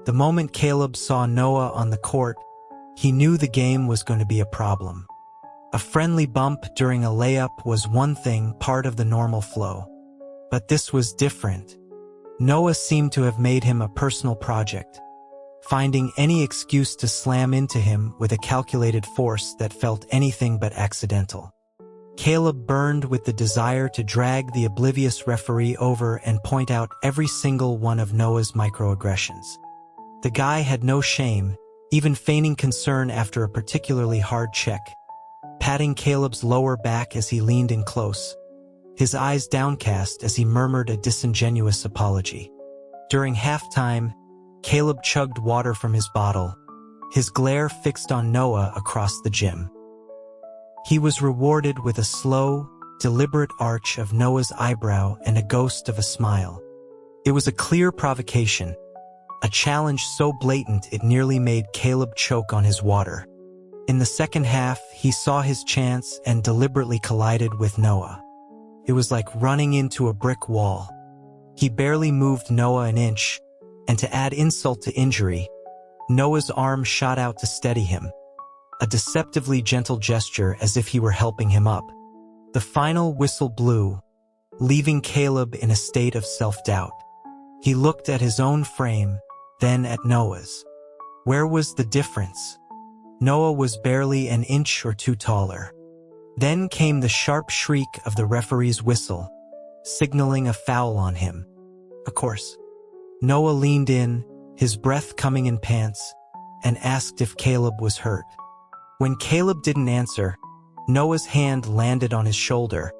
The moment Caleb saw Noah on the court, he knew the game was going to be a problem. A friendly bump during a layup was one thing, part of the normal flow. But this was different. Noah seemed to have made him a personal project, finding any excuse to slam into him with a calculated force that felt anything but accidental. Caleb burned with the desire to drag the oblivious referee over and point out every single one of Noah's microaggressions. The guy had no shame, even feigning concern after a particularly hard check, patting Caleb's lower back as he leaned in close, his eyes downcast as he murmured a disingenuous apology. During halftime, Caleb chugged water from his bottle, his glare fixed on Noah across the gym. He was rewarded with a slow, deliberate arch of Noah's eyebrow and a ghost of a smile. It was a clear provocation, a challenge so blatant it nearly made Caleb choke on his water. In the second half, he saw his chance and deliberately collided with Noah. It was like running into a brick wall. He barely moved Noah an inch, and to add insult to injury, Noah's arm shot out to steady him, a deceptively gentle gesture as if he were helping him up. The final whistle blew, leaving Caleb in a state of self-doubt. He looked at his own frame, then at Noah's. Where was the difference? Noah was barely an inch or two taller. Then came the sharp shriek of the referee's whistle, signaling a foul on him. Of course, Noah leaned in, his breath coming in pants, and asked if Caleb was hurt. When Caleb didn't answer, Noah's hand landed on his shoulder,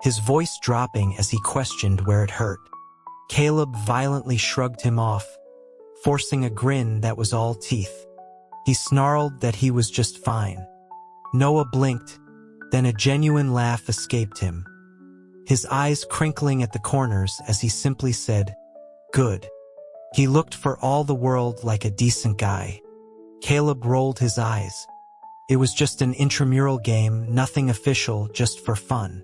his voice dropping as he questioned where it hurt. Caleb violently shrugged him off, forcing a grin that was all teeth. He snarled that he was just fine. Noah blinked, then a genuine laugh escaped him, his eyes crinkling at the corners as he simply said, "Good." He looked for all the world like a decent guy. Caleb rolled his eyes. It was just an intramural game, nothing official, just for fun.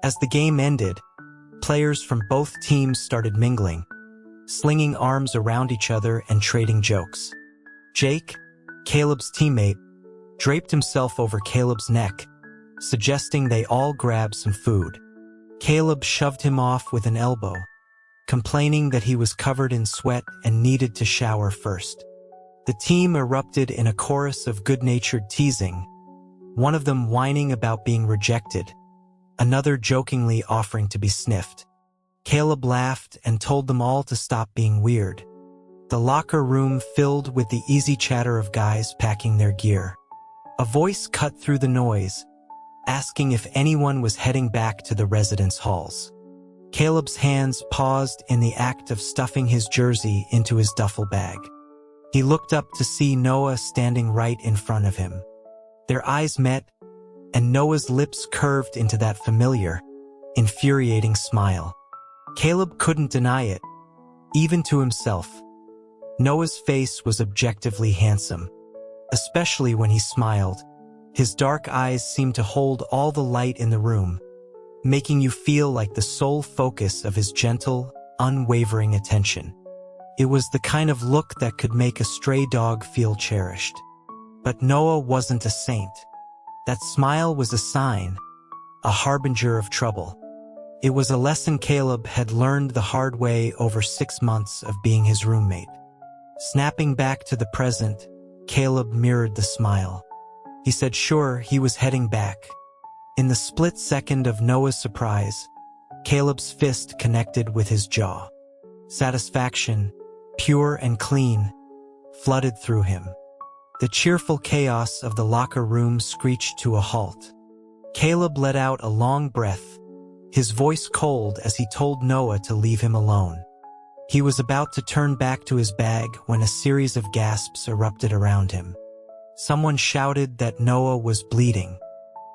As the game ended, players from both teams started mingling, slinging arms around each other and trading jokes. Jake, Caleb's teammate, draped himself over Caleb's neck, suggesting they all grab some food. Caleb shoved him off with an elbow, complaining that he was covered in sweat and needed to shower first. The team erupted in a chorus of good-natured teasing, one of them whining about being rejected, another jokingly offering to be sniffed. Caleb laughed and told them all to stop being weird. The locker room filled with the easy chatter of guys packing their gear. A voice cut through the noise, asking if anyone was heading back to the residence halls. Caleb's hands paused in the act of stuffing his jersey into his duffel bag. He looked up to see Noah standing right in front of him. Their eyes met, and Noah's lips curved into that familiar, infuriating smile. Caleb couldn't deny it, even to himself. Noah's face was objectively handsome, especially when he smiled. His dark eyes seemed to hold all the light in the room, making you feel like the sole focus of his gentle, unwavering attention. It was the kind of look that could make a stray dog feel cherished. But Noah wasn't a saint. That smile was a sign, a harbinger of trouble. It was a lesson Caleb had learned the hard way over 6 months of being his roommate. Snapping back to the present, Caleb mirrored the smile. He said sure, he was heading back. In the split second of Noah's surprise, Caleb's fist connected with his jaw. Satisfaction, pure and clean, flooded through him. The cheerful chaos of the locker room screeched to a halt. Caleb let out a long breath, his voice cold as he told Noah to leave him alone. He was about to turn back to his bag when a series of gasps erupted around him. Someone shouted that Noah was bleeding.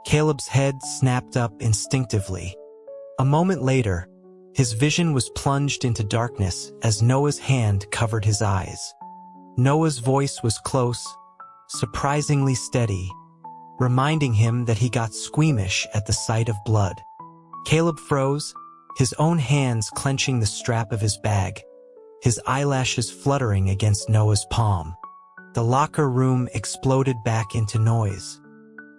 Caleb's head snapped up instinctively. A moment later, his vision was plunged into darkness as Noah's hand covered his eyes. Noah's voice was close, surprisingly steady, reminding him that he got squeamish at the sight of blood. Caleb froze, his own hands clenching the strap of his bag, his eyelashes fluttering against Noah's palm. The locker room exploded back into noise.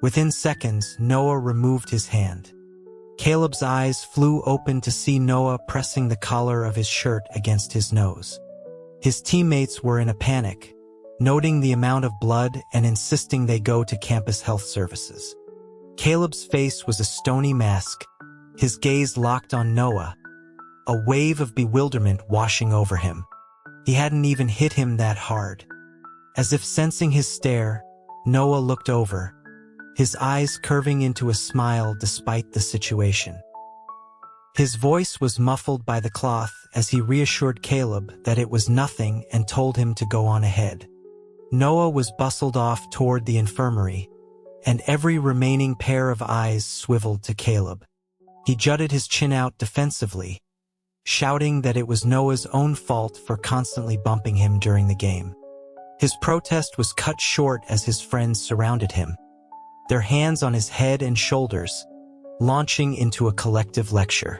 Within seconds, Noah removed his hand. Caleb's eyes flew open to see Noah pressing the collar of his shirt against his nose. His teammates were in a panic, noting the amount of blood and insisting they go to campus health services. Caleb's face was a stony mask, his gaze locked on Noah, a wave of bewilderment washing over him. He hadn't even hit him that hard. As if sensing his stare, Noah looked over, his eyes curving into a smile despite the situation. His voice was muffled by the cloth as he reassured Caleb that it was nothing and told him to go on ahead. Noah was bustled off toward the infirmary, and every remaining pair of eyes swiveled to Caleb. He jutted his chin out defensively, shouting that it was Noah's own fault for constantly bumping him during the game. His protest was cut short as his friends surrounded him, their hands on his head and shoulders, launching into a collective lecture.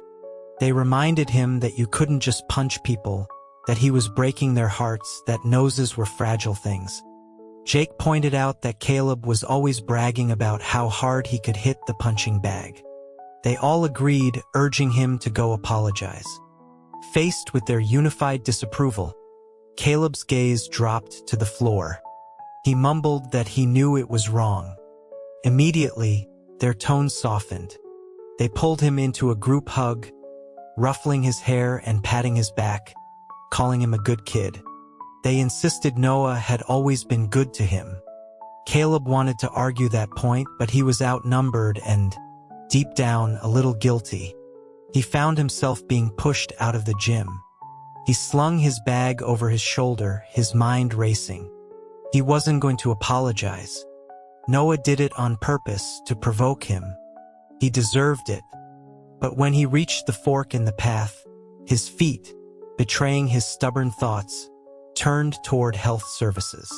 They reminded him that you couldn't just punch people, that he was breaking their hearts, that noses were fragile things. Jake pointed out that Caleb was always bragging about how hard he could hit the punching bag. They all agreed, urging him to go apologize. Faced with their unified disapproval, Caleb's gaze dropped to the floor. He mumbled that he knew it was wrong. Immediately, their tones softened. They pulled him into a group hug, ruffling his hair and patting his back, calling him a good kid. They insisted Noah had always been good to him. Caleb wanted to argue that point, but he was outnumbered and, deep down, a little guilty. He found himself being pushed out of the gym. He slung his bag over his shoulder, his mind racing. He wasn't going to apologize. Noah did it on purpose to provoke him. He deserved it. But when he reached the fork in the path, his feet, betraying his stubborn thoughts, turned toward health services.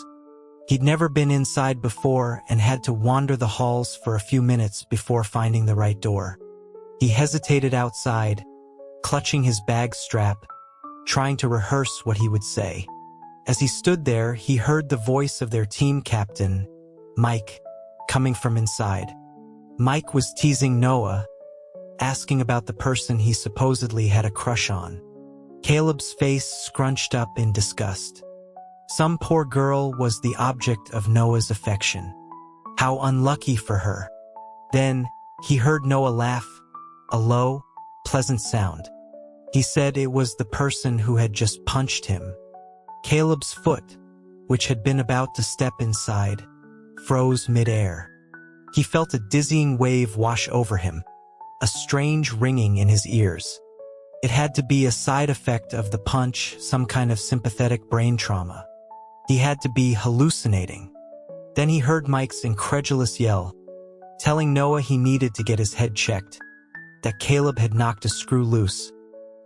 He'd never been inside before and had to wander the halls for a few minutes before finding the right door. He hesitated outside, clutching his bag strap, trying to rehearse what he would say. As he stood there, he heard the voice of their team captain, Mike, coming from inside. Mike was teasing Noah, asking about the person he supposedly had a crush on. Caleb's face scrunched up in disgust. Some poor girl was the object of Noah's affection. How unlucky for her. Then, he heard Noah laugh, a low, pleasant sound. He said it was the person who had just punched him. Caleb's foot, which had been about to step inside, froze midair. He felt a dizzying wave wash over him, a strange ringing in his ears. It had to be a side effect of the punch, some kind of sympathetic brain trauma. He had to be hallucinating. Then he heard Mike's incredulous yell, telling Noah he needed to get his head checked, that Caleb had knocked a screw loose.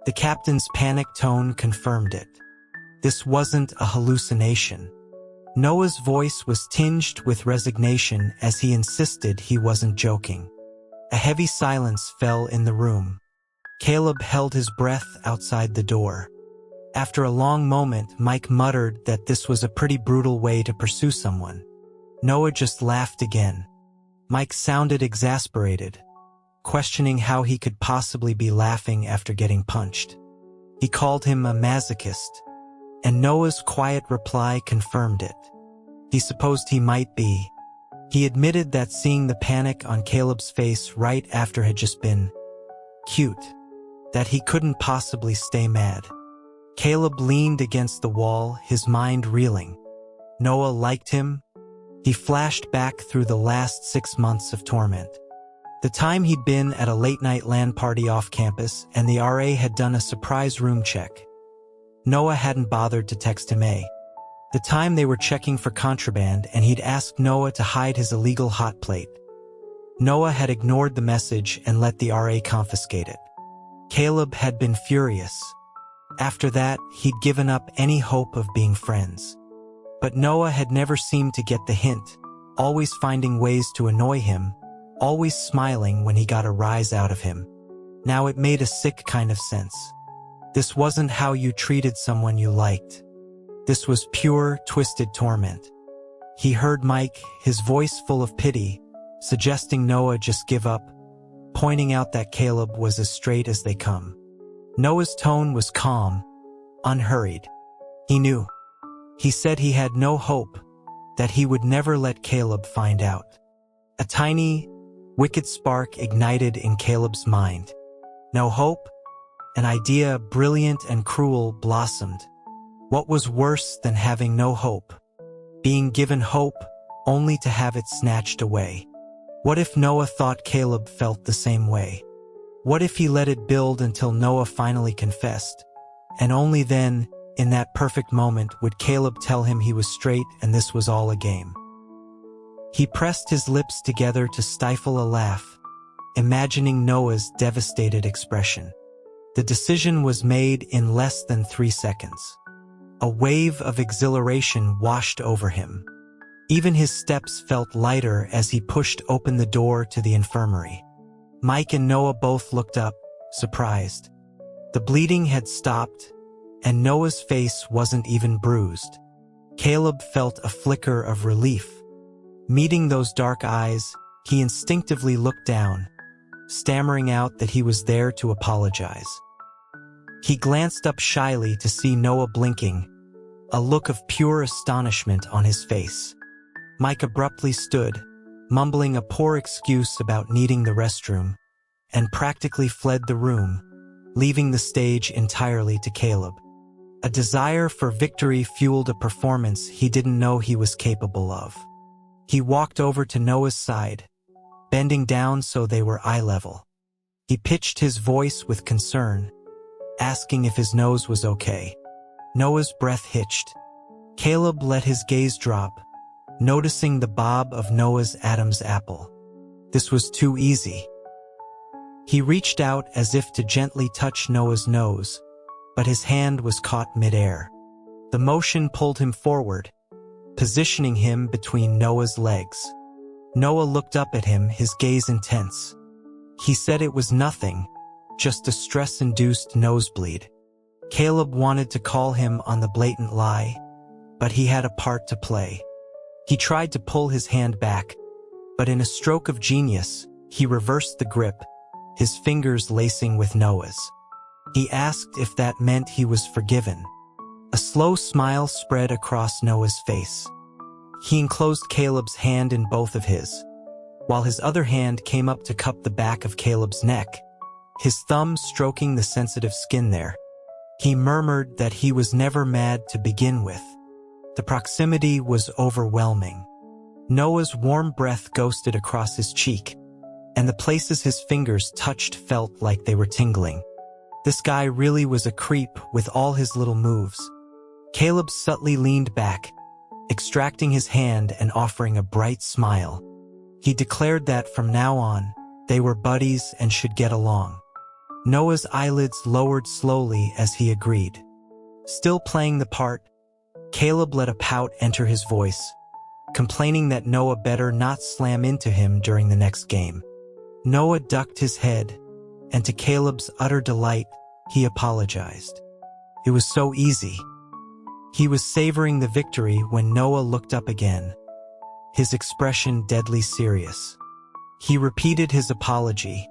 The captain's panicked tone confirmed it. This wasn't a hallucination. Noah's voice was tinged with resignation as he insisted he wasn't joking. A heavy silence fell in the room. Caleb held his breath outside the door. After a long moment, Mike muttered that this was a pretty brutal way to pursue someone. Noah just laughed again. Mike sounded exasperated, questioning how he could possibly be laughing after getting punched. He called him a masochist, and Noah's quiet reply confirmed it. He supposed he might be. He admitted that seeing the panic on Caleb's face right after had just been cute, that he couldn't possibly stay mad. Caleb leaned against the wall, his mind reeling. Noah liked him. He flashed back through the last 6 months of torment. The time he'd been at a late-night LAN party off campus and the RA had done a surprise room check. Noah hadn't bothered to text him. The time they were checking for contraband and he'd asked Noah to hide his illegal hot plate. Noah had ignored the message and let the RA confiscate it. Caleb had been furious. After that, he'd given up any hope of being friends. But Noah had never seemed to get the hint, always finding ways to annoy him, always smiling when he got a rise out of him. Now it made a sick kind of sense. This wasn't how you treated someone you liked. This was pure, twisted torment. He heard Mike, his voice full of pity, suggesting Noah just give up, pointing out that Caleb was as straight as they come. Noah's tone was calm, unhurried. He knew. He said he had no hope, that he would never let Caleb find out. A tiny, wicked spark ignited in Caleb's mind. No hope? An idea brilliant and cruel blossomed. What was worse than having no hope? Being given hope, only to have it snatched away. What if Noah thought Caleb felt the same way? What if he let it build until Noah finally confessed? And only then, in that perfect moment, would Caleb tell him he was straight and this was all a game. He pressed his lips together to stifle a laugh, imagining Noah's devastated expression. The decision was made in less than 3 seconds. A wave of exhilaration washed over him. Even his steps felt lighter as he pushed open the door to the infirmary. Mike and Noah both looked up, surprised. The bleeding had stopped, and Noah's face wasn't even bruised. Caleb felt a flicker of relief. Meeting those dark eyes, he instinctively looked down, stammering out that he was there to apologize. He glanced up shyly to see Noah blinking, a look of pure astonishment on his face. Mike abruptly stood, mumbling a poor excuse about needing the restroom, and practically fled the room, leaving the stage entirely to Caleb. A desire for victory fueled a performance he didn't know he was capable of. He walked over to Noah's side, bending down so they were eye level. He pitched his voice with concern, asking if his nose was okay. Noah's breath hitched. Caleb let his gaze drop, noticing the bob of Noah's Adam's apple. This was too easy. He reached out as if to gently touch Noah's nose, but his hand was caught midair. The motion pulled him forward, positioning him between Noah's legs. Noah looked up at him, his gaze intense. He said it was nothing, just a stress-induced nosebleed. Caleb wanted to call him on the blatant lie, but he had a part to play. He tried to pull his hand back, but in a stroke of genius, he reversed the grip, his fingers lacing with Noah's. He asked if that meant he was forgiven. A slow smile spread across Noah's face. He enclosed Caleb's hand in both of his, while his other hand came up to cup the back of Caleb's neck, his thumb stroking the sensitive skin there. He murmured that he was never mad to begin with. The proximity was overwhelming. Noah's warm breath ghosted across his cheek, and the places his fingers touched felt like they were tingling. This guy really was a creep with all his little moves. Caleb subtly leaned back, extracting his hand and offering a bright smile. He declared that from now on, they were buddies and should get along. Noah's eyelids lowered slowly as he agreed. Still playing the part, Caleb let a pout enter his voice, complaining that Noah better not slam into him during the next game. Noah ducked his head, and to Caleb's utter delight, he apologized. It was so easy. He was savoring the victory when Noah looked up again, his expression deadly serious. He repeated his apology,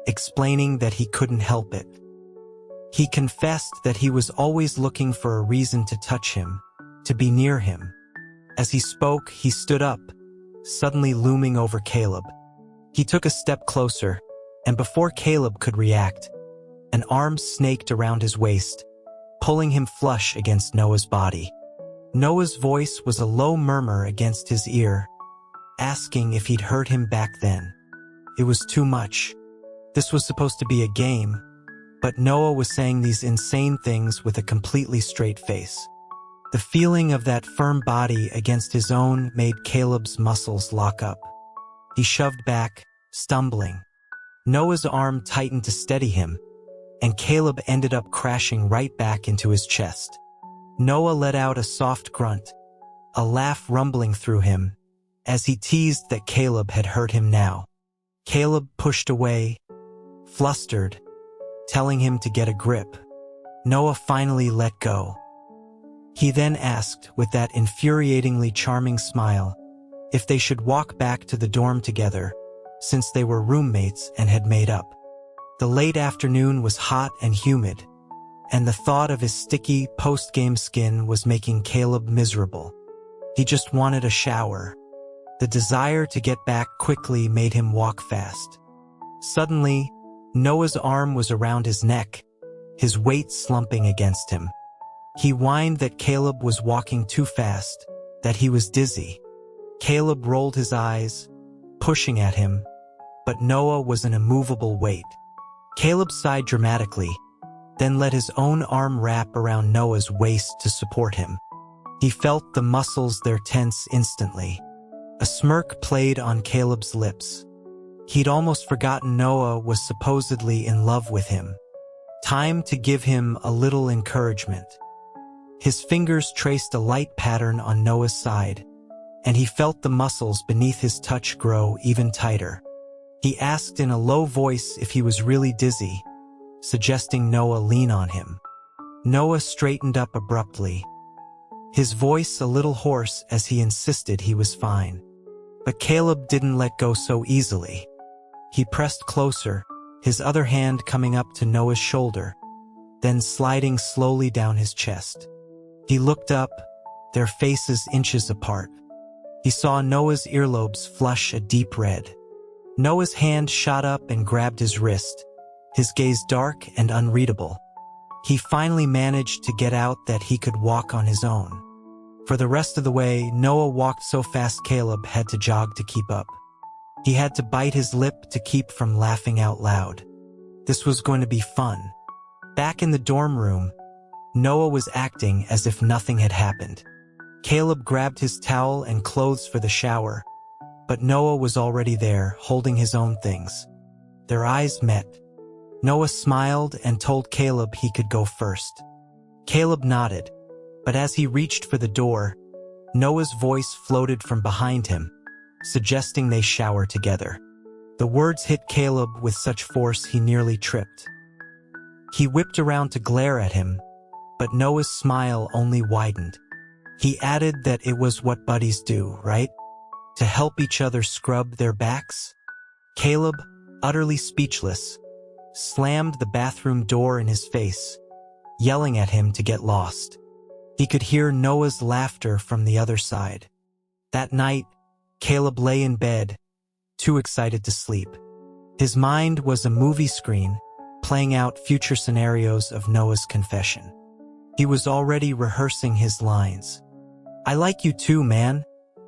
explaining that he couldn't help it. He confessed that he was always looking for a reason to touch him, to be near him. As he spoke, he stood up, suddenly looming over Caleb. He took a step closer, and before Caleb could react, an arm snaked around his waist, pulling him flush against Noah's body. Noah's voice was a low murmur against his ear, asking if he'd heard him back then. It was too much. This was supposed to be a game, but Noah was saying these insane things with a completely straight face. The feeling of that firm body against his own made Caleb's muscles lock up. He shoved back, stumbling. Noah's arm tightened to steady him, and Caleb ended up crashing right back into his chest. Noah let out a soft grunt, a laugh rumbling through him, as he teased that Caleb had hurt him now. Caleb pushed away, flustered, telling him to get a grip. Noah finally let go. He then asked, with that infuriatingly charming smile, if they should walk back to the dorm together, since they were roommates and had made up. The late afternoon was hot and humid, and the thought of his sticky, post-game skin was making Caleb miserable. He just wanted a shower. The desire to get back quickly made him walk fast. Suddenly, Noah's arm was around his neck, his weight slumping against him. He whined that Caleb was walking too fast, that he was dizzy. Caleb rolled his eyes, pushing at him, but Noah was an immovable weight. Caleb sighed dramatically, then let his own arm wrap around Noah's waist to support him. He felt the muscles there tense instantly. A smirk played on Caleb's lips. He'd almost forgotten Noah was supposedly in love with him. Time to give him a little encouragement. His fingers traced a light pattern on Noah's side, and he felt the muscles beneath his touch grow even tighter. He asked in a low voice if he was really dizzy, suggesting Noah lean on him. Noah straightened up abruptly, his voice a little hoarse as he insisted he was fine. But Caleb didn't let go so easily. He pressed closer, his other hand coming up to Noah's shoulder, then sliding slowly down his chest. He looked up, their faces inches apart. He saw Noah's earlobes flush a deep red. Noah's hand shot up and grabbed his wrist, his gaze dark and unreadable. He finally managed to get out that he could walk on his own. For the rest of the way, Noah walked so fast Caleb had to jog to keep up. He had to bite his lip to keep from laughing out loud. This was going to be fun. Back in the dorm room, Noah was acting as if nothing had happened. Caleb grabbed his towel and clothes for the shower, but Noah was already there, holding his own things. Their eyes met. Noah smiled and told Caleb he could go first. Caleb nodded, but as he reached for the door, Noah's voice floated from behind him, suggesting they shower together. The words hit Caleb with such force he nearly tripped. He whipped around to glare at him, but Noah's smile only widened. He added that it was what buddies do, right? To help each other scrub their backs? Caleb, utterly speechless, slammed the bathroom door in his face, yelling at him to get lost. He could hear Noah's laughter from the other side. That night, Caleb lay in bed, too excited to sleep. His mind was a movie screen, playing out future scenarios of Noah's confession. He was already rehearsing his lines. "I like you too, man,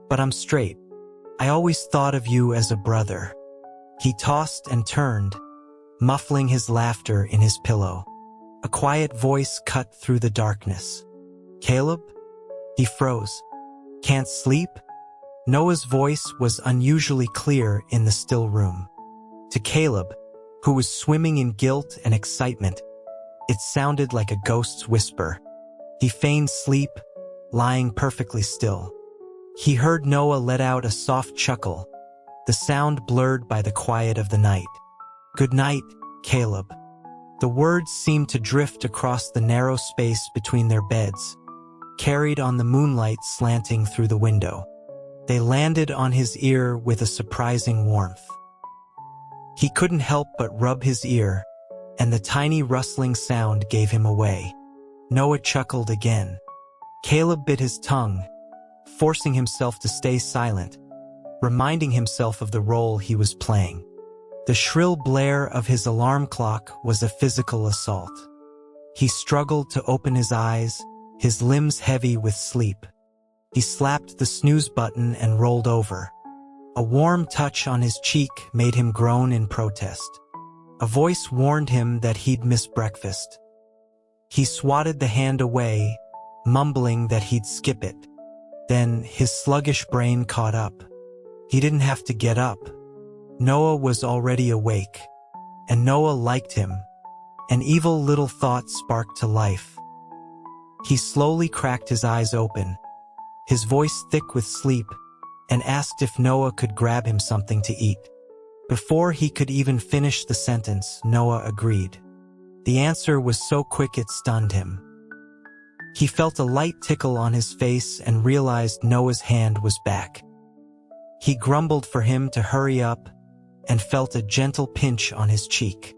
but I'm straight. I always thought of you as a brother." He tossed and turned, muffling his laughter in his pillow. A quiet voice cut through the darkness. "Caleb?" He froze. "Can't sleep?" Noah's voice was unusually clear in the still room. To Caleb, who was swimming in guilt and excitement, it sounded like a ghost's whisper. He feigned sleep, lying perfectly still. He heard Noah let out a soft chuckle, the sound blurred by the quiet of the night. "Good night, Caleb." The words seemed to drift across the narrow space between their beds, carried on the moonlight slanting through the window. They landed on his ear with a surprising warmth. He couldn't help but rub his ear, and the tiny rustling sound gave him away. Noah chuckled again. Caleb bit his tongue, forcing himself to stay silent, reminding himself of the role he was playing. The shrill blare of his alarm clock was a physical assault. He struggled to open his eyes, his limbs heavy with sleep. He slapped the snooze button and rolled over. A warm touch on his cheek made him groan in protest. A voice warned him that he'd missed breakfast. He swatted the hand away, mumbling that he'd skip it. Then his sluggish brain caught up. He didn't have to get up. Noah was already awake, and Noah liked him. An evil little thought sparked to life. He slowly cracked his eyes open, his voice thick with sleep, and asked if Noah could grab him something to eat. Before he could even finish the sentence, Noah agreed. The answer was so quick it stunned him. He felt a light tickle on his face and realized Noah's hand was back. He grumbled for him to hurry up and felt a gentle pinch on his cheek.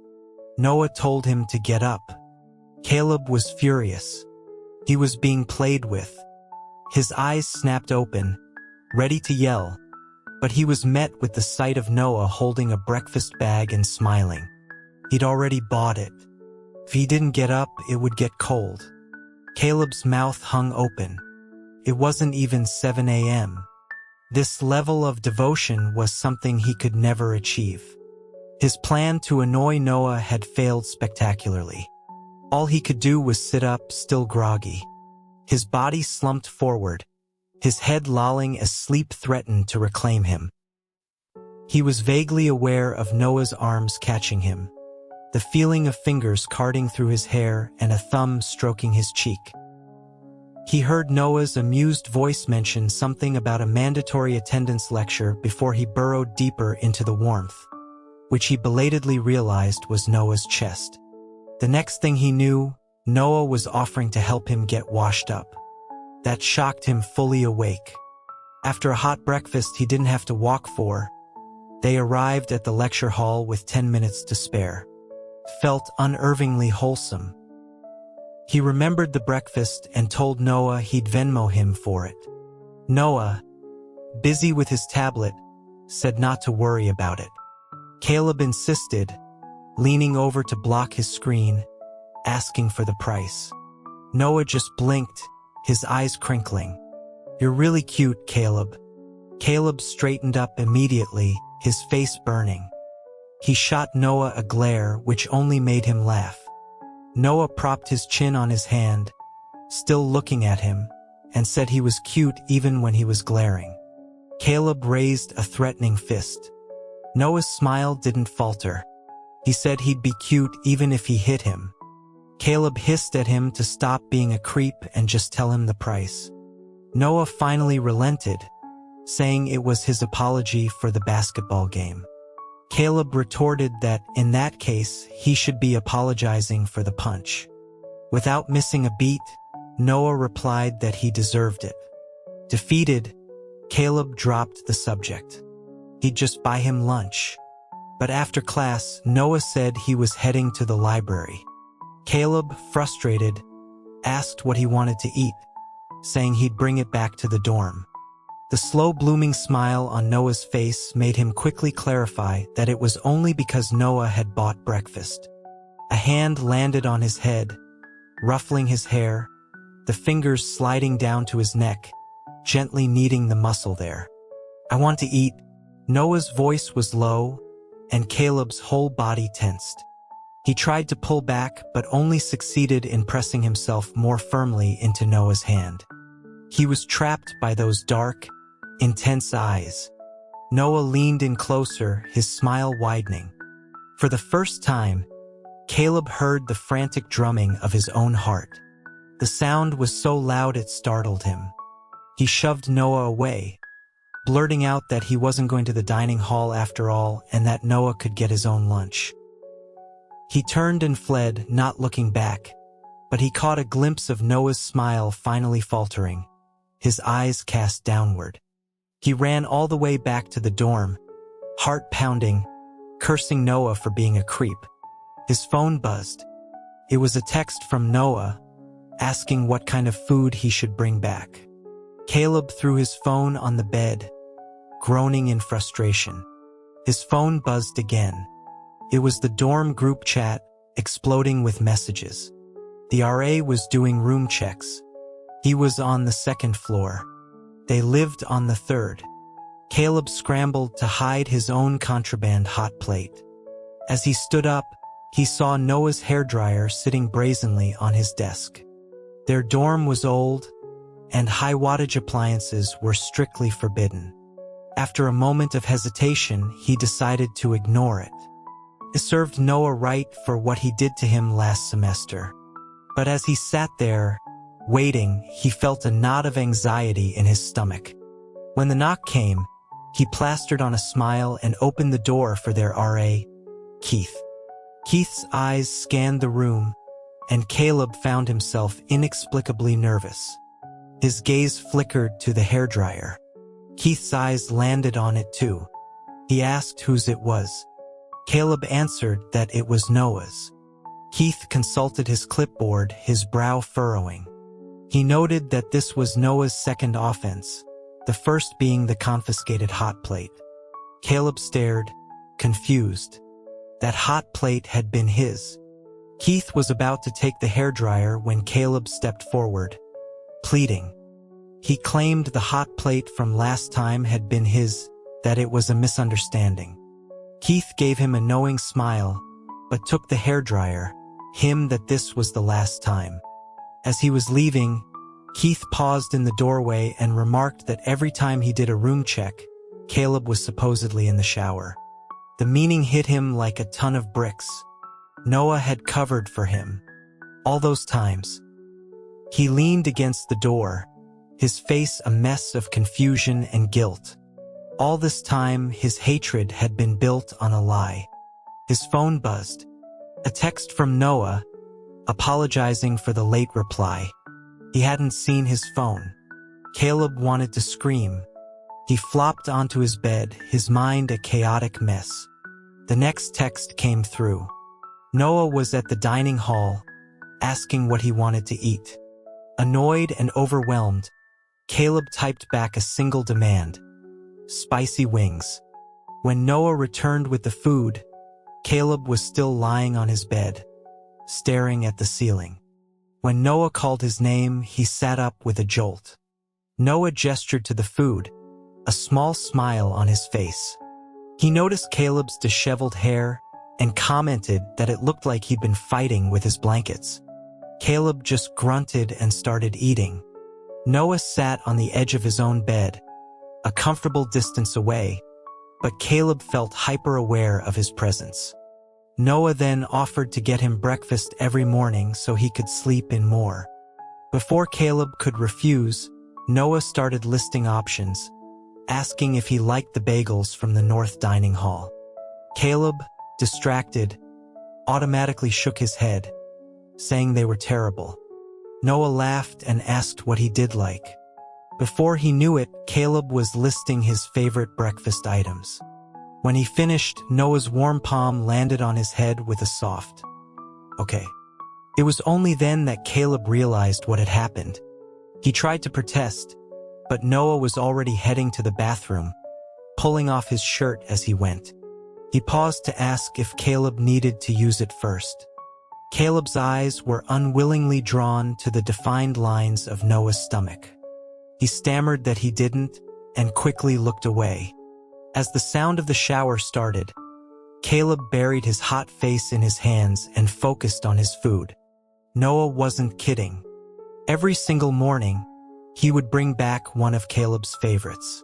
Noah told him to get up. Caleb was furious. He was being played with. His eyes snapped open, ready to yell, but he was met with the sight of Noah holding a breakfast bag and smiling. He'd already bought it. If he didn't get up, it would get cold. Caleb's mouth hung open. It wasn't even 7 a.m. This level of devotion was something he could never achieve. His plan to annoy Noah had failed spectacularly. All he could do was sit up, still groggy. His body slumped forward, his head lolling as sleep threatened to reclaim him. He was vaguely aware of Noah's arms catching him, the feeling of fingers carding through his hair and a thumb stroking his cheek. He heard Noah's amused voice mention something about a mandatory attendance lecture before he burrowed deeper into the warmth, which he belatedly realized was Noah's chest. The next thing he knew, Noah was offering to help him get washed up. That shocked him fully awake. After a hot breakfast he didn't have to walk for, they arrived at the lecture hall with 10 minutes to spare. Felt unervingly wholesome. He remembered the breakfast and told Noah he'd Venmo him for it. Noah, busy with his tablet, said not to worry about it. Caleb insisted, leaning over to block his screen, asking for the price. Noah just blinked, his eyes crinkling. "You're really cute, Caleb." Caleb straightened up immediately, his face burning. He shot Noah a glare which only made him laugh. Noah propped his chin on his hand, still looking at him, and said he was cute even when he was glaring. Caleb raised a threatening fist. Noah's smile didn't falter. He said he'd be cute even if he hit him. Caleb hissed at him to stop being a creep and just tell him the price. Noah finally relented, saying it was his apology for the basketball game. Caleb retorted that, in that case, he should be apologizing for the punch. Without missing a beat, Noah replied that he deserved it. Defeated, Caleb dropped the subject. He'd just buy him lunch. But after class, Noah said he was heading to the library. Caleb, frustrated, asked what he wanted to eat, saying he'd bring it back to the dorm. The slow-blooming smile on Noah's face made him quickly clarify that it was only because Noah had bought breakfast. A hand landed on his head, ruffling his hair, the fingers sliding down to his neck, gently kneading the muscle there. "I want to eat." Noah's voice was low, and Caleb's whole body tensed. He tried to pull back, but only succeeded in pressing himself more firmly into Noah's hand. He was trapped by those dark, intense eyes. Noah leaned in closer, his smile widening. For the first time, Caleb heard the frantic drumming of his own heart. The sound was so loud it startled him. He shoved Noah away, blurting out that he wasn't going to the dining hall after all and that Noah could get his own lunch. He turned and fled, not looking back, but he caught a glimpse of Noah's smile finally faltering, his eyes cast downward. He ran all the way back to the dorm, heart pounding, cursing Noah for being a creep. His phone buzzed. It was a text from Noah, asking what kind of food he should bring back. Caleb threw his phone on the bed, groaning in frustration. His phone buzzed again. It was the dorm group chat, exploding with messages. The RA was doing room checks. He was on the second floor. They lived on the third. Caleb scrambled to hide his own contraband hot plate. As he stood up, he saw Noah's hairdryer sitting brazenly on his desk. Their dorm was old, and high-wattage appliances were strictly forbidden. After a moment of hesitation, he decided to ignore it. It served Noah right for what he did to him last semester. But as he sat there, waiting, he felt a knot of anxiety in his stomach. When the knock came, he plastered on a smile and opened the door for their RA, Keith. Keith's eyes scanned the room, and Caleb found himself inexplicably nervous. His gaze flickered to the hairdryer. Keith's eyes landed on it too. He asked whose it was. Caleb answered that it was Noah's. Keith consulted his clipboard, his brow furrowing. He noted that this was Noah's second offense, the first being the confiscated hot plate. Caleb stared, confused. That hot plate had been his. Keith was about to take the hairdryer when Caleb stepped forward, pleading. He claimed the hot plate from last time had been his, that it was a misunderstanding. Keith gave him a knowing smile, but took the hairdryer, that this was the last time. As he was leaving, Keith paused in the doorway and remarked that every time he did a room check, Caleb was supposedly in the shower. The meaning hit him like a ton of bricks. Noah had covered for him. All those times. He leaned against the door, his face a mess of confusion and guilt. All this time, his hatred had been built on a lie. His phone buzzed. A text from Noah, apologizing for the late reply. He hadn't seen his phone. Caleb wanted to scream. He flopped onto his bed, his mind a chaotic mess. The next text came through. Noah was at the dining hall, asking what he wanted to eat. Annoyed and overwhelmed, Caleb typed back a single demand: spicy wings. When Noah returned with the food, Caleb was still lying on his bed, staring at the ceiling. When Noah called his name, he sat up with a jolt. Noah gestured to the food, a small smile on his face. He noticed Caleb's disheveled hair and commented that it looked like he'd been fighting with his blankets. Caleb just grunted and started eating. Noah sat on the edge of his own bed, a comfortable distance away, but Caleb felt hyper-aware of his presence. Noah then offered to get him breakfast every morning so he could sleep in more. Before Caleb could refuse, Noah started listing options, asking if he liked the bagels from the North Dining Hall. Caleb, distracted, automatically shook his head, saying they were terrible. Noah laughed and asked what he did like. Before he knew it, Caleb was listing his favorite breakfast items. When he finished, Noah's warm palm landed on his head with a soft, "Okay." It was only then that Caleb realized what had happened. He tried to protest, but Noah was already heading to the bathroom, pulling off his shirt as he went. He paused to ask if Caleb needed to use it first. Caleb's eyes were unwillingly drawn to the defined lines of Noah's stomach. He stammered that he didn't, and quickly looked away. As the sound of the shower started, Caleb buried his hot face in his hands and focused on his food. Noah wasn't kidding. Every single morning, he would bring back one of Caleb's favorites.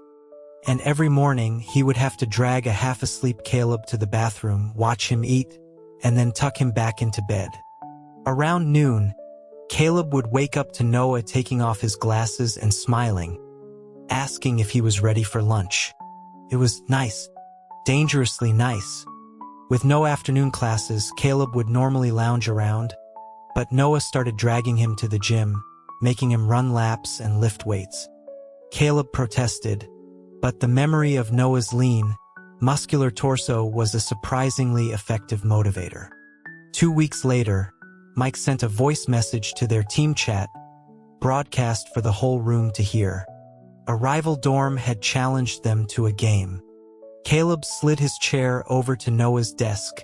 And every morning, he would have to drag a half-asleep Caleb to the bathroom, watch him eat, and then tuck him back into bed. Around noon, Caleb would wake up to Noah taking off his glasses and smiling, asking if he was ready for lunch. It was nice, dangerously nice. With no afternoon classes, Caleb would normally lounge around, but Noah started dragging him to the gym, making him run laps and lift weights. Caleb protested, but the memory of Noah's lean, muscular torso was a surprisingly effective motivator. 2 weeks later, Mike sent a voice message to their team chat, broadcast for the whole room to hear. A rival dorm had challenged them to a game. Caleb slid his chair over to Noah's desk,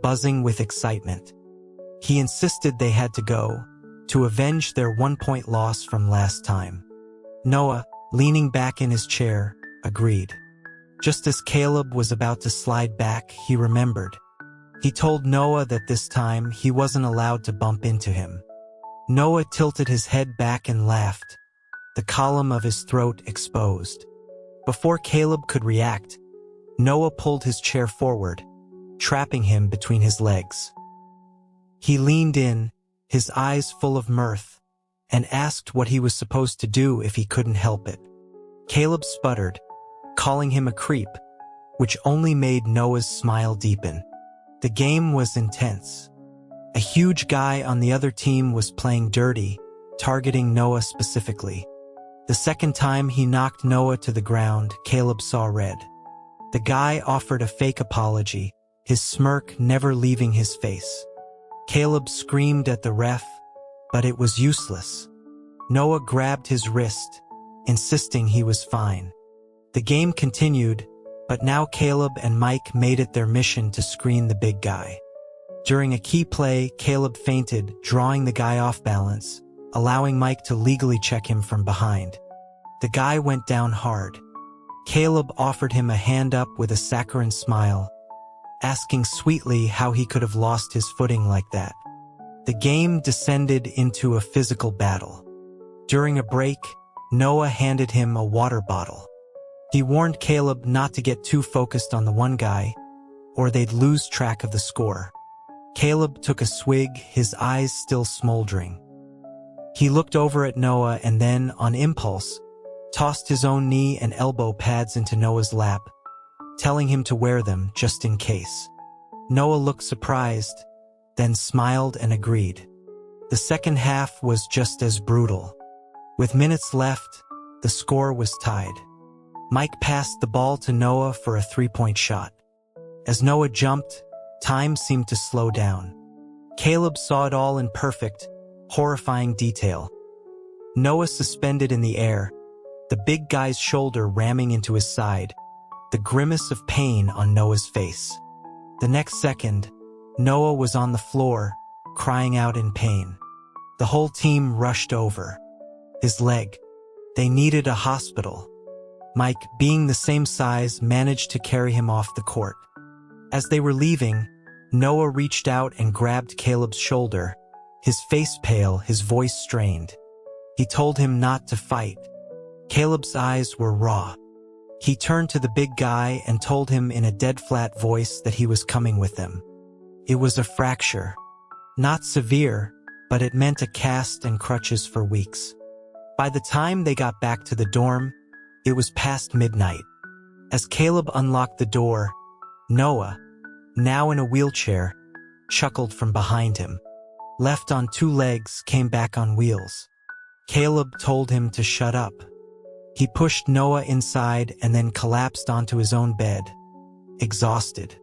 buzzing with excitement. He insisted they had to go, to avenge their 1-point loss from last time. Noah, leaning back in his chair, agreed. Just as Caleb was about to slide back, he remembered. He told Noah that this time he wasn't allowed to bump into him. Noah tilted his head back and laughed, the column of his throat exposed. Before Caleb could react, Noah pulled his chair forward, trapping him between his legs. He leaned in, his eyes full of mirth, and asked what he was supposed to do if he couldn't help it. Caleb sputtered, calling him a creep, which only made Noah's smile deepen. The game was intense. A huge guy on the other team was playing dirty, targeting Noah specifically. The second time he knocked Noah to the ground, Caleb saw red. The guy offered a fake apology, his smirk never leaving his face. Caleb screamed at the ref, but it was useless. Noah grabbed his wrist, insisting he was fine. The game continued, but now Caleb and Mike made it their mission to screen the big guy. During a key play, Caleb feinted, drawing the guy off balance, allowing Mike to legally check him from behind. The guy went down hard. Caleb offered him a hand up with a saccharine smile, asking sweetly how he could have lost his footing like that. The game descended into a physical battle. During a break, Noah handed him a water bottle. He warned Caleb not to get too focused on the one guy, or they'd lose track of the score. Caleb took a swig, his eyes still smoldering. He looked over at Noah and then, on impulse, tossed his own knee and elbow pads into Noah's lap, telling him to wear them just in case. Noah looked surprised, then smiled and agreed. The second half was just as brutal. With minutes left, the score was tied. Mike passed the ball to Noah for a three-point shot. As Noah jumped, time seemed to slow down. Caleb saw it all in perfect, horrifying detail. Noah suspended in the air, the big guy's shoulder ramming into his side, the grimace of pain on Noah's face. The next second, Noah was on the floor, crying out in pain. The whole team rushed over. His leg. They needed a hospital. Mike, being the same size, managed to carry him off the court. As they were leaving, Noah reached out and grabbed Caleb's shoulder, his face pale, his voice strained. He told him not to fight. Caleb's eyes were raw. He turned to the big guy and told him in a dead-flat voice that he was coming with them. It was a fracture. Not severe, but it meant a cast and crutches for weeks. By the time they got back to the dorm, it was past midnight. As Caleb unlocked the door, Noah, now in a wheelchair, chuckled from behind him. Left on two legs, came back on wheels. Caleb told him to shut up. He pushed Noah inside and then collapsed onto his own bed, exhausted.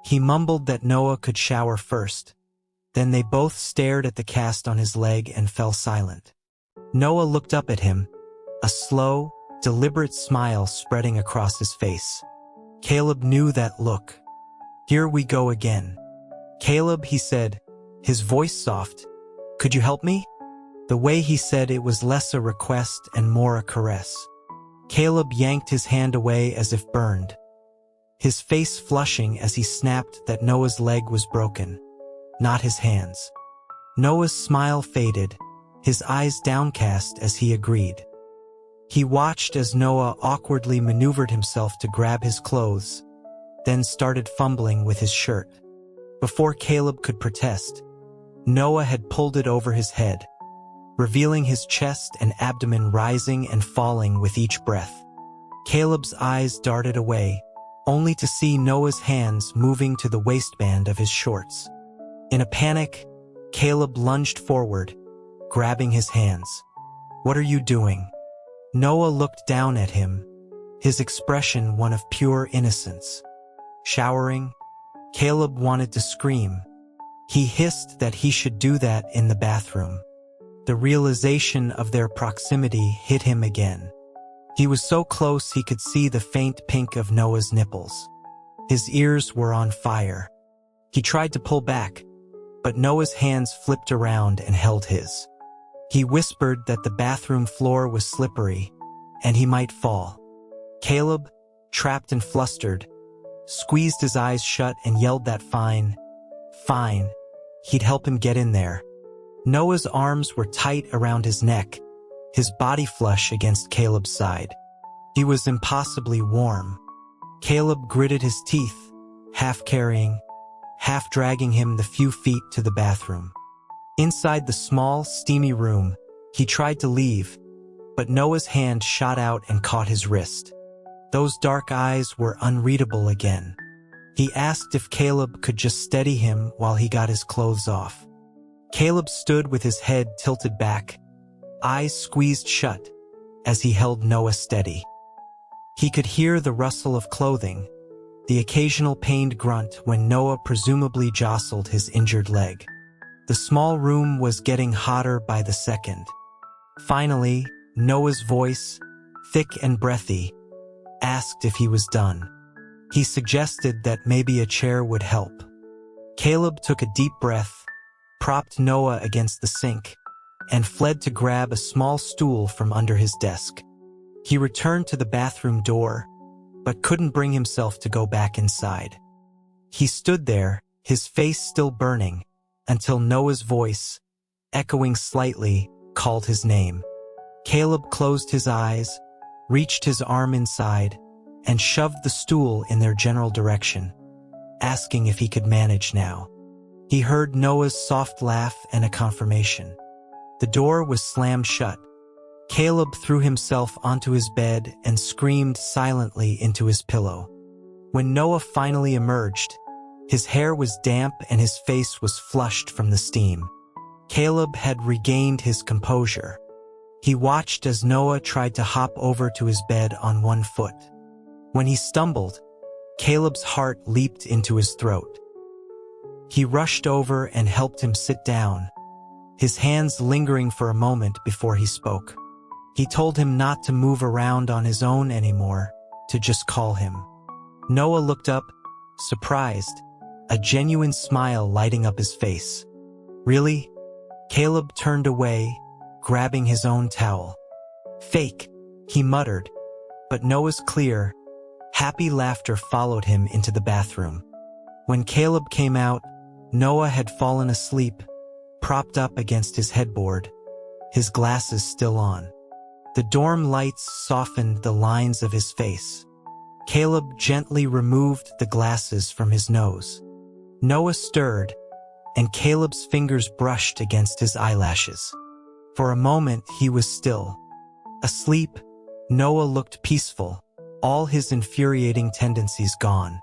He mumbled that Noah could shower first. Then they both stared at the cast on his leg and fell silent. Noah looked up at him, a slow, deliberate smile spreading across his face. Caleb knew that look. Here we go again. Caleb, he said, his voice soft. Could you help me? The way he said it was less a request and more a caress. Caleb yanked his hand away as if burned, his face flushing as he snapped that Noah's leg was broken, not his hands. Noah's smile faded, his eyes downcast as he agreed. He watched as Noah awkwardly maneuvered himself to grab his clothes, then started fumbling with his shirt. Before Caleb could protest, Noah had pulled it over his head, revealing his chest and abdomen rising and falling with each breath. Caleb's eyes darted away, only to see Noah's hands moving to the waistband of his shorts. In a panic, Caleb lunged forward, grabbing his hands. "What are you doing?" Noah looked down at him, his expression one of pure innocence. "Showering?" Caleb wanted to scream. He hissed that he should do that in the bathroom. The realization of their proximity hit him again. He was so close he could see the faint pink of Noah's nipples. His ears were on fire. He tried to pull back, but Noah's hands flipped around and held his. He whispered that the bathroom floor was slippery, and he might fall. Caleb, trapped and flustered, squeezed his eyes shut and yelled that fine, he'd help him get in there. Noah's arms were tight around his neck, his body flush against Caleb's side. He was impossibly warm. Caleb gritted his teeth, half carrying, half dragging him the few feet to the bathroom. Inside the small, steamy room, he tried to leave, but Noah's hand shot out and caught his wrist. Those dark eyes were unreadable again. He asked if Caleb could just steady him while he got his clothes off. Caleb stood with his head tilted back, eyes squeezed shut, as he held Noah steady. He could hear the rustle of clothing, the occasional pained grunt when Noah presumably jostled his injured leg. The small room was getting hotter by the second. Finally, Noah's voice, thick and breathy, asked if he was done. He suggested that maybe a chair would help. Caleb took a deep breath, propped Noah against the sink, and fled to grab a small stool from under his desk. He returned to the bathroom door, but couldn't bring himself to go back inside. He stood there, his face still burning, until Noah's voice, echoing slightly, called his name. Caleb closed his eyes, reached his arm inside, and shoved the stool in their general direction, asking if he could manage now. He heard Noah's soft laugh and a confirmation. The door was slammed shut. Caleb threw himself onto his bed and screamed silently into his pillow. When Noah finally emerged, his hair was damp and his face was flushed from the steam. Caleb had regained his composure. He watched as Noah tried to hop over to his bed on one foot. When he stumbled, Caleb's heart leaped into his throat. He rushed over and helped him sit down, his hands lingering for a moment before he spoke. He told him not to move around on his own anymore, to just call him. Noah looked up, surprised, a genuine smile lighting up his face. Really? Caleb turned away, grabbing his own towel. Fake, he muttered, but Noah's clear, happy laughter followed him into the bathroom. When Caleb came out, Noah had fallen asleep, propped up against his headboard, his glasses still on. The dorm lights softened the lines of his face. Caleb gently removed the glasses from his nose. Noah stirred, and Caleb's fingers brushed against his eyelashes. For a moment, he was still. Asleep, Noah looked peaceful, all his infuriating tendencies gone.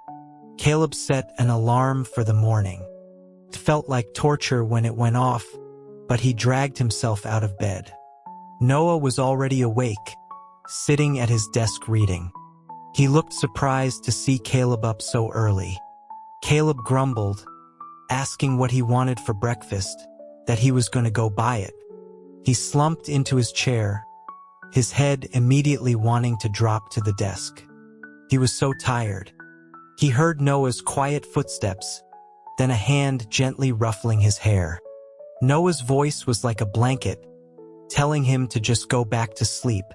Caleb set an alarm for the morning. It felt like torture when it went off, but he dragged himself out of bed. Noah was already awake, sitting at his desk reading. He looked surprised to see Caleb up so early. Caleb grumbled, asking what he wanted for breakfast, that he was going to go buy it. He slumped into his chair, his head immediately wanting to drop to the desk. He was so tired. He heard Noah's quiet footsteps, then a hand gently ruffling his hair. Noah's voice was like a blanket, telling him to just go back to sleep.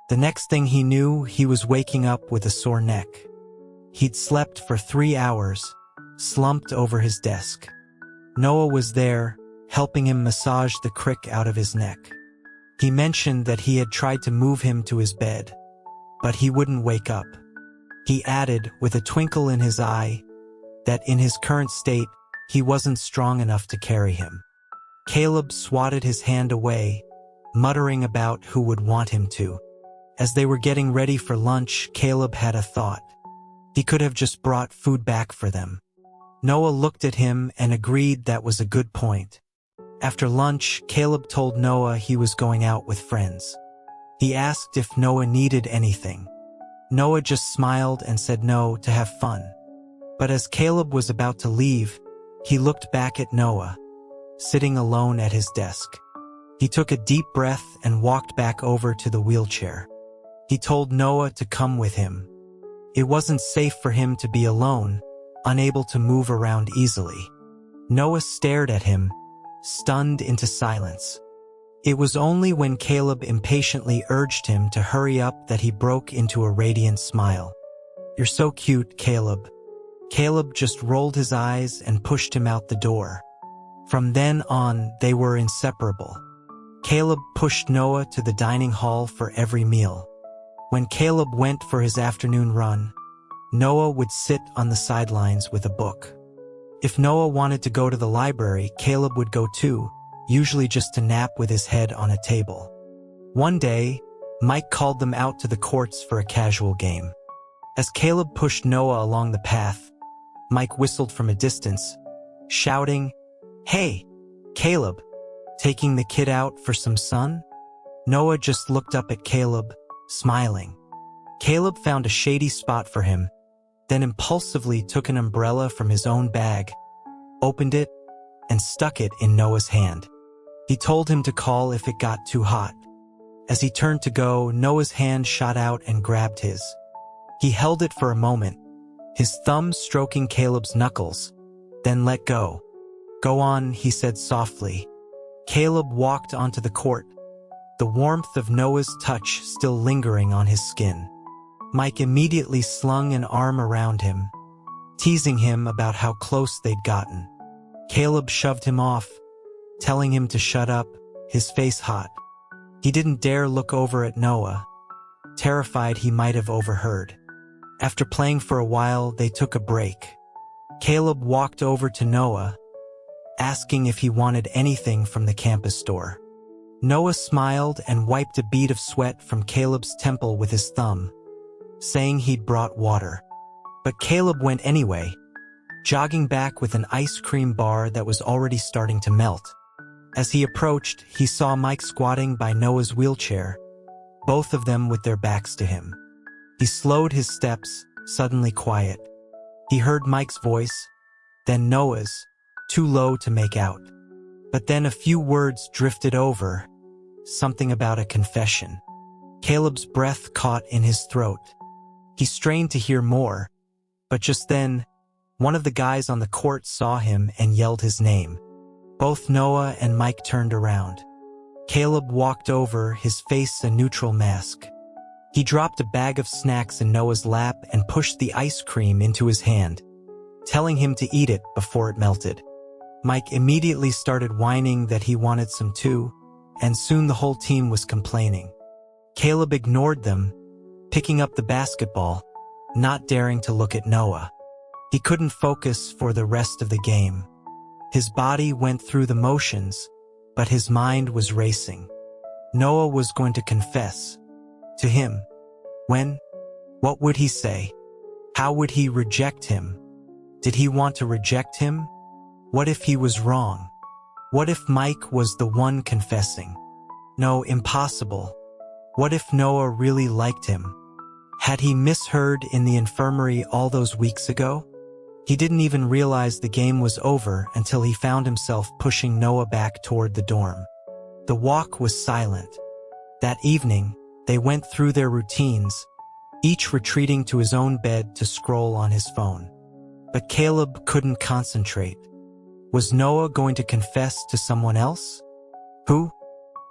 The next thing he knew, he was waking up with a sore neck. He'd slept for 3 hours, slumped over his desk. Noah was there, helping him massage the crick out of his neck. He mentioned that he had tried to move him to his bed, but he wouldn't wake up. He added, with a twinkle in his eye, that in his current state, he wasn't strong enough to carry him. Caleb swatted his hand away, muttering about who would want him to. As they were getting ready for lunch, Caleb had a thought. He could have just brought food back for them. Noah looked at him and agreed that was a good point. After lunch, Caleb told Noah he was going out with friends. He asked if Noah needed anything. Noah just smiled and said no to have fun. But as Caleb was about to leave, he looked back at Noah, sitting alone at his desk. He took a deep breath and walked back over to the wheelchair. He told Noah to come with him. It wasn't safe for him to be alone, unable to move around easily. Noah stared at him, stunned into silence. It was only when Caleb impatiently urged him to hurry up that he broke into a radiant smile. "You're so cute, Caleb." Caleb just rolled his eyes and pushed him out the door. From then on, they were inseparable. Caleb pushed Noah to the dining hall for every meal. When Caleb went for his afternoon run, Noah would sit on the sidelines with a book. If Noah wanted to go to the library, Caleb would go too, usually just to nap with his head on a table. One day, Mike called them out to the courts for a casual game. As Caleb pushed Noah along the path, Mike whistled from a distance, shouting, "Hey, Caleb, taking the kid out for some sun?" Noah just looked up at Caleb, smiling. Caleb found a shady spot for him, then impulsively took an umbrella from his own bag, opened it, and stuck it in Noah's hand. He told him to call if it got too hot. As he turned to go, Noah's hand shot out and grabbed his. He held it for a moment, his thumb stroking Caleb's knuckles, then let go. "Go on," he said softly. Caleb walked onto the court, the warmth of Noah's touch still lingering on his skin. Mike immediately slung an arm around him, teasing him about how close they'd gotten. Caleb shoved him off, telling him to shut up, his face hot. He didn't dare look over at Noah, terrified he might have overheard. After playing for a while, they took a break. Caleb walked over to Noah, asking if he wanted anything from the campus store. Noah smiled and wiped a bead of sweat from Caleb's temple with his thumb, saying he'd brought water. But Caleb went anyway, jogging back with an ice cream bar that was already starting to melt. As he approached, he saw Mike squatting by Noah's wheelchair, both of them with their backs to him. He slowed his steps, suddenly quiet. He heard Mike's voice, then Noah's, too low to make out. But then a few words drifted over, something about a confession. Caleb's breath caught in his throat. He strained to hear more, but just then, one of the guys on the court saw him and yelled his name. Both Noah and Mike turned around. Caleb walked over, his face a neutral mask. He dropped a bag of snacks in Noah's lap and pushed the ice cream into his hand, telling him to eat it before it melted. Mike immediately started whining that he wanted some too, and soon the whole team was complaining. Caleb ignored them, picking up the basketball, not daring to look at Noah. He couldn't focus for the rest of the game. His body went through the motions, but his mind was racing. Noah was going to confess. To him. When? What would he say? How would he reject him? Did he want to reject him? What if he was wrong? What if Mike was the one confessing? No, impossible. What if Noah really liked him? Had he misheard in the infirmary all those weeks ago? He didn't even realize the game was over until he found himself pushing Noah back toward the dorm. The walk was silent. That evening, they went through their routines, each retreating to his own bed to scroll on his phone. But Caleb couldn't concentrate. Was Noah going to confess to someone else? Who?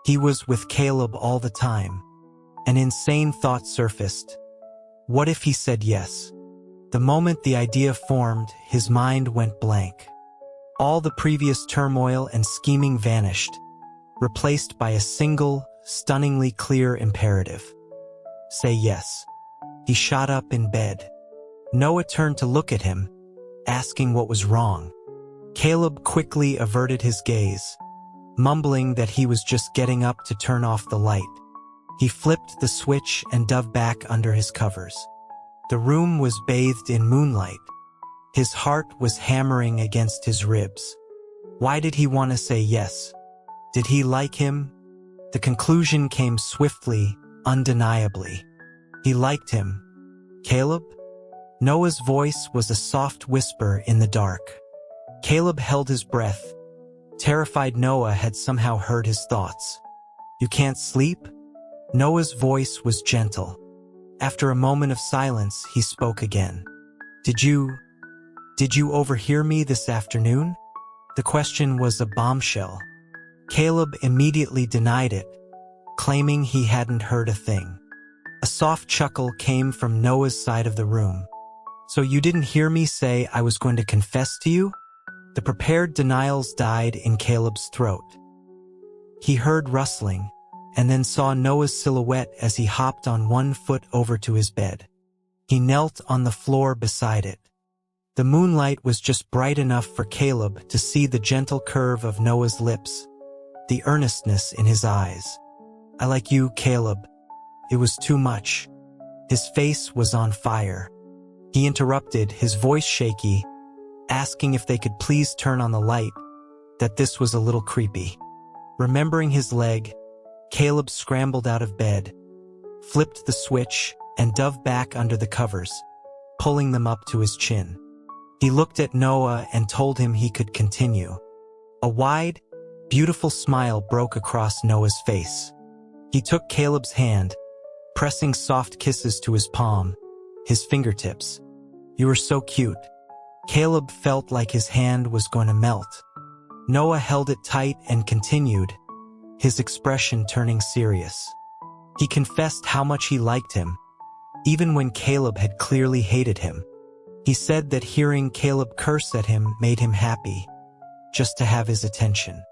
He was with Caleb all the time. An insane thought surfaced. What if he said yes? The moment the idea formed, his mind went blank. All the previous turmoil and scheming vanished, replaced by a single, stunningly clear imperative. Say yes. He shot up in bed. Noah turned to look at him, asking what was wrong. Caleb quickly averted his gaze, mumbling that he was just getting up to turn off the light. He flipped the switch and dove back under his covers. The room was bathed in moonlight. His heart was hammering against his ribs. Why did he want to say yes? Did he like him? The conclusion came swiftly, undeniably. He liked him. Caleb? Noah's voice was a soft whisper in the dark. Caleb held his breath, terrified Noah had somehow heard his thoughts. You can't sleep? Noah's voice was gentle. After a moment of silence, he spoke again. Did you overhear me this afternoon? The question was a bombshell. Caleb immediately denied it, claiming he hadn't heard a thing. A soft chuckle came from Noah's side of the room. So you didn't hear me say I was going to confess to you? The prepared denials died in Caleb's throat. He heard rustling, and then saw Noah's silhouette as he hopped on one foot over to his bed. He knelt on the floor beside it. The moonlight was just bright enough for Caleb to see the gentle curve of Noah's lips, the earnestness in his eyes. I like you, Caleb. It was too much. His face was on fire. He interrupted, his voice shaky. asking if they could please turn on the light, that this was a little creepy. Remembering his leg, Caleb scrambled out of bed, flipped the switch, and dove back under the covers, pulling them up to his chin. He looked at Noah and told him he could continue. A wide, beautiful smile broke across Noah's face. He took Caleb's hand, pressing soft kisses to his palm, his fingertips. "You were so cute." Caleb felt like his hand was going to melt. Noah held it tight and continued, his expression turning serious. He confessed how much he liked him, even when Caleb had clearly hated him. He said that hearing Caleb curse at him made him happy, just to have his attention.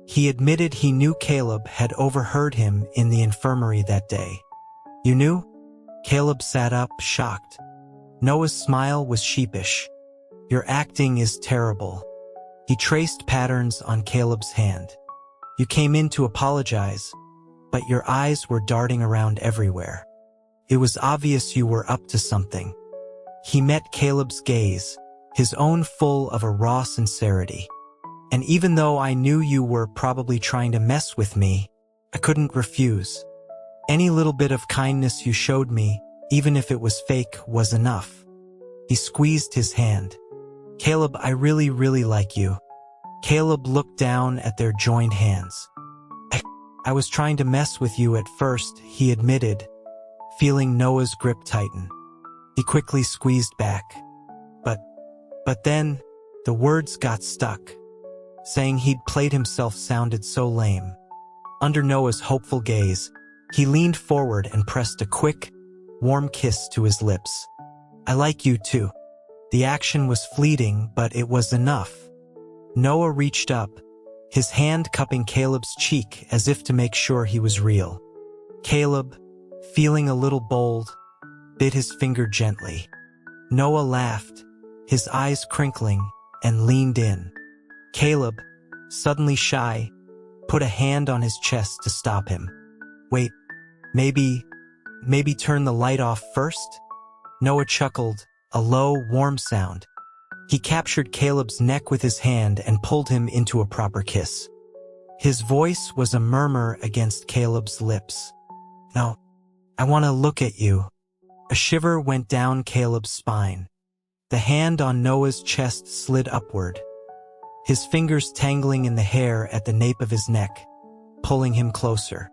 He admitted he knew Caleb had overheard him in the infirmary that day. "You knew?" Caleb sat up, shocked. Noah's smile was sheepish. "Your acting is terrible." He traced patterns on Caleb's hand. "You came in to apologize, but your eyes were darting around everywhere. It was obvious you were up to something." He met Caleb's gaze, his own full of a raw sincerity. "And even though I knew you were probably trying to mess with me, I couldn't refuse. Any little bit of kindness you showed me, even if it was fake, was enough." He squeezed his hand. "Caleb, I really, really like you." Caleb looked down at their joined hands. I was trying to mess with you at first," he admitted, feeling Noah's grip tighten. He quickly squeezed back. But then, the words got stuck. Saying he'd played himself sounded so lame. Under Noah's hopeful gaze, he leaned forward and pressed a quick, warm kiss to his lips. "I like you too." The action was fleeting, but it was enough. Noah reached up, his hand cupping Caleb's cheek as if to make sure he was real. Caleb, feeling a little bold, bit his finger gently. Noah laughed, his eyes crinkling, and leaned in. Caleb, suddenly shy, put a hand on his chest to stop him. "Wait, maybe turn the light off first?" Noah chuckled, a low, warm sound. He captured Caleb's neck with his hand and pulled him into a proper kiss. His voice was a murmur against Caleb's lips. "No, I want to look at you." A shiver went down Caleb's spine. The hand on Noah's chest slid upward, his fingers tangling in the hair at the nape of his neck, pulling him closer.